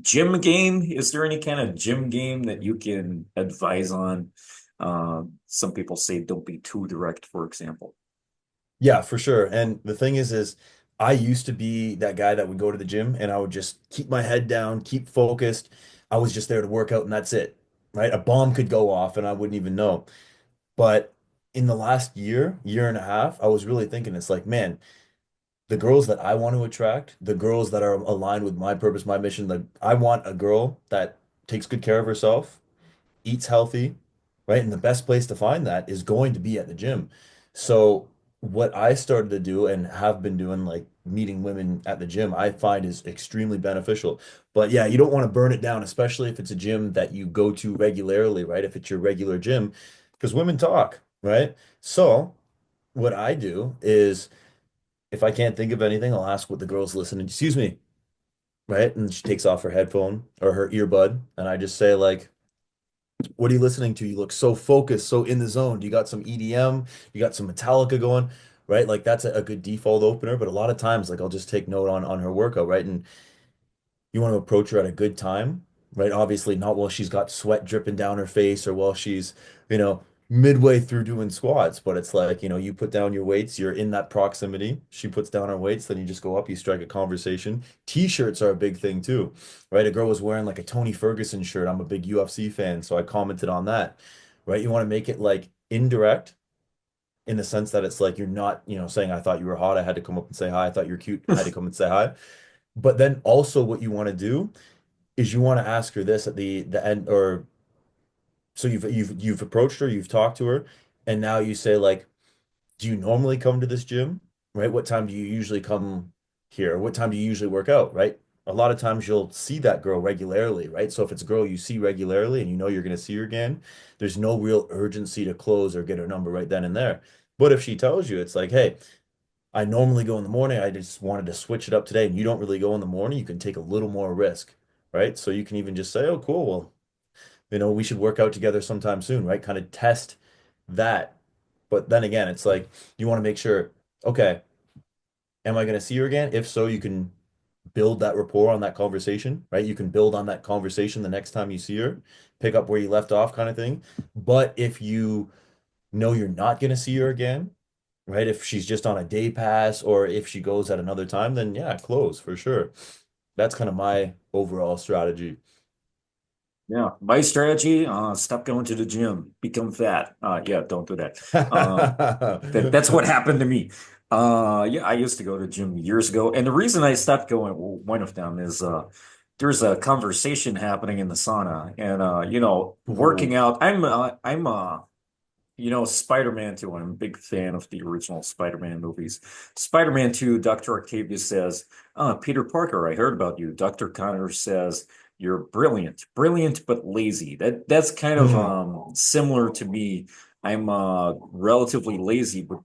Gym game? Is there any kind of gym game that you can advise on? Some people say don't be too direct, for example. Yeah, for sure. And the thing is I used to be that guy that would go to the gym and I would just keep my head down, keep focused. I was just there to work out and that's it, right? A bomb could go off and I wouldn't even know. But in the last year and a half, I was really thinking it's like, man, the girls that I want to attract, the girls that are aligned with my purpose, my mission, like I want a girl that takes good care of herself, eats healthy, right? And the best place to find that is going to be at the gym. So what I started to do and have been doing, like meeting women at the gym, I find is extremely beneficial. But yeah, you don't want to burn it down, especially if it's a gym that you go to regularly, right? If it's your regular gym, because women talk, right? So what I do is if I can't think of anything, I'll ask what the girl's listening. Excuse me, right? And she takes off her headphone or her earbud, and I just say like, what are you listening to? You look so focused, so in the zone. Do you got some EDM? You got some Metallica going, right? Like that's a good default opener. But a lot of times, like I'll just take note on her workout, right? And you want to approach her at a good time, right? Obviously, not while she's got sweat dripping down her face or while she's, you know, midway through doing squats. But it's like, you put down your weights, you're in that proximity. She puts down her weights, then you just go up, you strike a conversation. T-shirts are a big thing too, right? A girl was wearing like a Tony Ferguson shirt. I'm a big UFC fan, so I commented on that, right? You want to make it like indirect in the sense that it's like you're not, saying I thought you were hot, I had to come up and say hi. I thought you were cute, I had to come and say hi. But then also what you want to do is you want to ask her this at the end, or so you've approached her, you've talked to her, and now you say like, do you normally come to this gym? Right? What time do you usually come here? What time do you usually work out? Right? A lot of times you'll see that girl regularly, right? So if it's a girl you see regularly and you know you're going to see her again, there's no real urgency to close or get her number right then and there. But if she tells you it's like, hey, I normally go in the morning. I just wanted to switch it up today, and you don't really go in the morning. You can take a little more risk, right? So you can even just say, "Oh, cool. Well, we should work out together sometime soon," right? Kind of test that. But then again, it's like you want to make sure, okay, am I going to see her again? If so, you can build that rapport on that conversation, right? You can build on that conversation the next time you see her, pick up where you left off, kind of thing. But if you know you're not going to see her again, right? If she's just on a day pass or if she goes at another time, then yeah, close for sure. That's kind of my overall strategy. Yeah, my strategy, stop going to the gym, become fat. Yeah, don't do that. That's what happened to me. Yeah, I used to go to the gym years ago, and the reason I stopped going, well, one of them is there's a conversation happening in the sauna, and working Ooh. out. Spider-Man 2. I'm a big fan of the original Spider-Man movies. Spider-Man 2, Dr. Octavius says, Peter Parker, I heard about you. Dr. Connor says, you're brilliant, brilliant but lazy. That's kind of Hmm. similar to me. I'm relatively lazy, but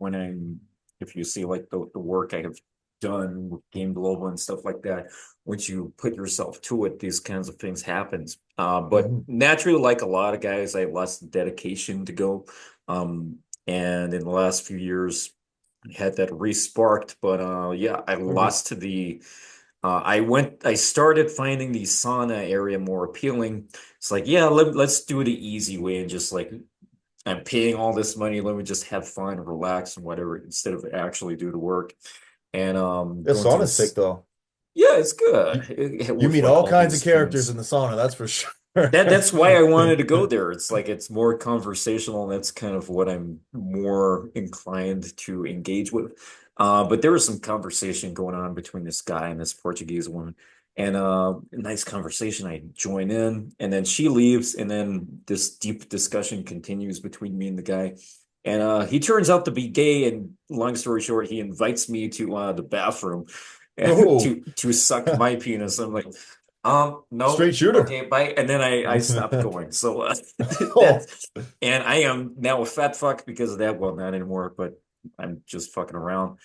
if you see like the work I have done with Game Global and stuff like that, once you put yourself to it, these kinds of things happens. But Hmm. naturally, like a lot of guys, I lost dedication to go. And in the last few years, I had that re-sparked, but yeah, I Okay. lost to I started finding the sauna area more appealing. It's like, yeah, let's do the easy way and just like, I'm paying all this money, let me just have fun, relax and whatever, instead of actually do the work. And The going to sauna's sick this, though. yeah, it's You, good you with meet like all all kinds of these characters fans. in the sauna, that's for sure. That's why I wanted to go there. It's like it's more conversational, and that's kind of what I'm more inclined to engage with. But there was some conversation going on between this guy and this Portuguese woman, and a nice conversation. I join in, and then she leaves, and then this deep discussion continues between me and the guy. And he turns out to be gay, and long story short, he invites me to the bathroom Oh, to suck my penis. I'm like, no, straight shooter. okay, bye. And then I stopped going. So Oh, that's and I am now a fat fuck because of that. Well, not anymore, but I'm just fucking around.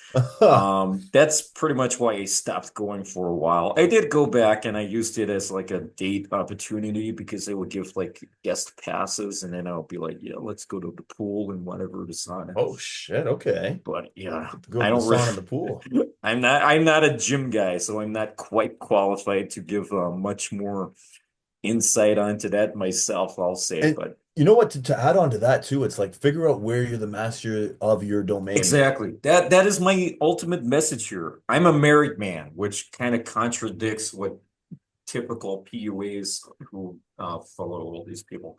That's pretty much why I stopped going for a while. I did go back and I used it as like a date opportunity because they would give like guest passes and then I'll be like, yeah, let's go to the pool and whatever to sauna. Oh shit, okay. But yeah, Go I to the don't really sauna in the pool. I'm not a gym guy, so I'm not quite qualified to give much more insight onto that myself, I'll say. And But you know what, to add on to that too, it's like figure out where you're the master of your domain. exactly. That is my ultimate message here. I'm a married man, which kind of contradicts what typical PUAs who follow all these people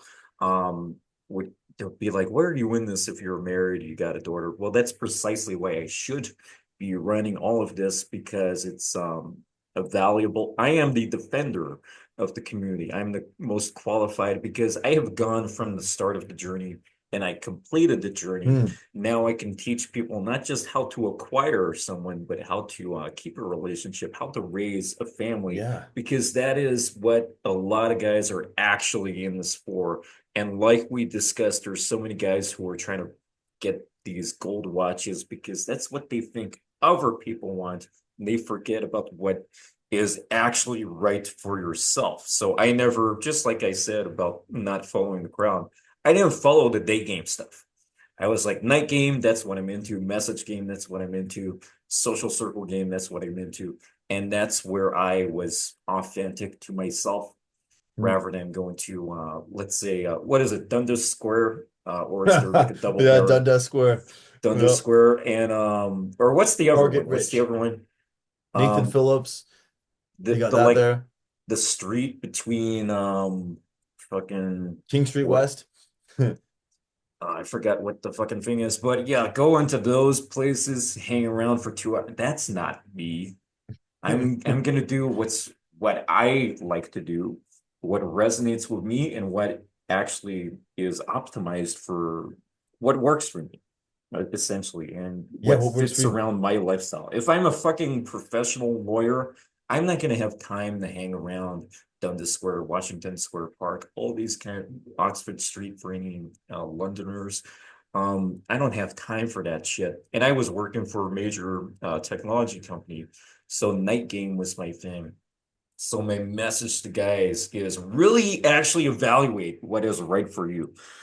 would they'll be like, where are you in this if you're married, you got a daughter? Well, that's precisely why I should be running all of this because it's a valuable. I am the defender of the community. I'm the most qualified because I have gone from the start of the journey and I completed the journey. Hmm. Now I can teach people not just how to acquire someone, but how to keep a relationship, how to raise a family, Yeah. because that is what a lot of guys are actually in this for. And like we discussed, there's so many guys who are trying to get these gold watches because that's what they think other people want. And they forget about what is actually right for yourself. So I never, just like I said about not following the crowd, I didn't follow the day game stuff. I was like night game, that's what I'm into. Message game, that's what I'm into. Social circle game, that's what I'm into. And that's where I was authentic to myself Hmm. rather than going to let's say what is it, Dundas Square? Or is there like a double Yeah, barrel? Dundas Square. Dundas Yeah. Square and or what's the other Target one? What's the Rich. other one? Nathan Um Phillips. the You got the that like there. the street between fucking King Street what West. I forgot what the fucking thing is, but yeah, go into those places, hang around for 2 hours. That's not me. I'm gonna do what I like to do, what resonates with me, and what actually is optimized for what works for me, essentially, and Yeah, what what works for fits you? around my lifestyle. If I'm a fucking professional lawyer, I'm not gonna have time to hang around Dundas Square, Washington Square Park, all these kind of Oxford Street for any Londoners. I don't have time for that shit. And I was working for a major technology company, so night game was my thing. So my message to guys is really actually evaluate what is right for you.